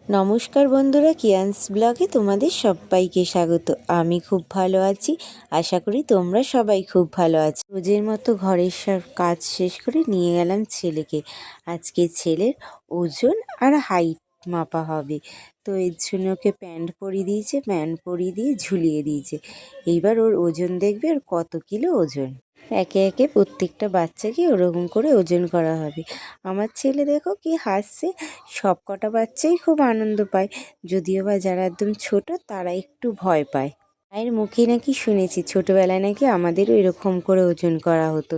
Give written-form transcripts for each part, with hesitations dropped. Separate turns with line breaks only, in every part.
নমস্কার বন্ধুরা, কিয়ান্স ব্লগে তোমাদের সবাইকে স্বাগত। আমি খুব ভালো আছি, আশা করি তোমরা সবাই খুব ভালো আছো। রোজের মতো ঘরের সব কাজ শেষ করে নিয়ে গেলাম ছেলেকে। আজকে ছেলের ওজন আর হাইট মাপা হবে, তো এর জন্য ওকে প্যান্ট পরিয়ে দিয়েছে, প্যান্ট পরিয়ে দিয়ে ঝুলিয়ে দিয়েছে। এইবার ওর ওজন দেখবে, ওর কত কিলো ওজন। একে একে প্রত্যেকটা বাচ্চাকে ওরকম করে ওজন করা হবে। আমার ছেলে দেখো কি হাসছে, সব কটা বাচ্চাই খুব আনন্দ পায়, যদিও বা যারা একদম ছোট তারা একটু ভয় পায়। মায়ের মুখে নাকি শুনেছি ছোটোবেলায় নাকি আমাদেরও এরকম করে ওজন করা হতো।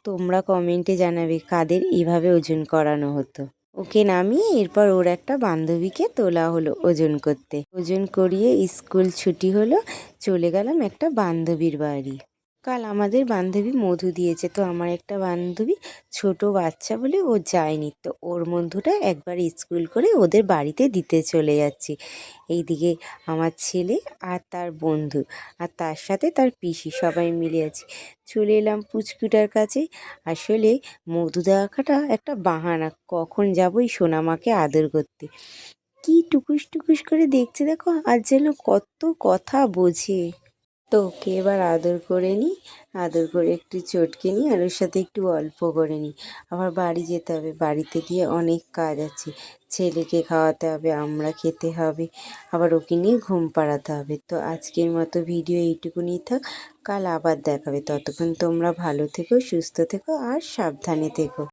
তোমরা কমেন্টে জানাবে কাদের এইভাবে ওজন করানো হতো। ওকে নামিয়ে এরপর ওর একটা বান্ধবীকে তোলা হলো ওজন করতে। ওজন করিয়ে স্কুল ছুটি হলো, চলে গেলাম একটা বান্ধবীর বাড়ি। কাল আমাদের বান্ধবী মধু দিয়েছে, তো আমার একটা বান্ধবী ছোট বাচ্চা বলে ও যায়নি, তো ওর বন্ধুটা একবার স্কুল করে ওদের বাড়িতে দিতে চলে যাচ্ছি। এইদিকে আমার ছেলে আর তার বন্ধু আর তার সাথে তার পিসি সবাই মিলে আছি। চলে এলাম পুচকুটার কাছে। আসলে মধু দেখাটা একটা বাহানা, কখন যাবো এই সোনামাকে আদর করতে। কি টুকুস টুকুস করে দেখছে দেখো, আর যেন কত কথা বোঝে। তো ওকে এবার আদর করে নিই, আদর করে একটু চটকে নিই আর ওর সাথে একটু গল্প করে নিই। আবার বাড়ি যেতে হবে, বাড়িতে গিয়ে অনেক কাজ আছে। ছেলেকে খাওয়াতে হবে, আমরা খেতে হবে, আবার ওকে নিয়ে ঘুম পাড়াতে হবে। তো আজকের মতো ভিডিও এইটুকুনি থাক, কাল আবার দেখাবে। ততক্ষণ তোমরা ভালো থেকো, সুস্থ থেকো আর সাবধানে থেকো।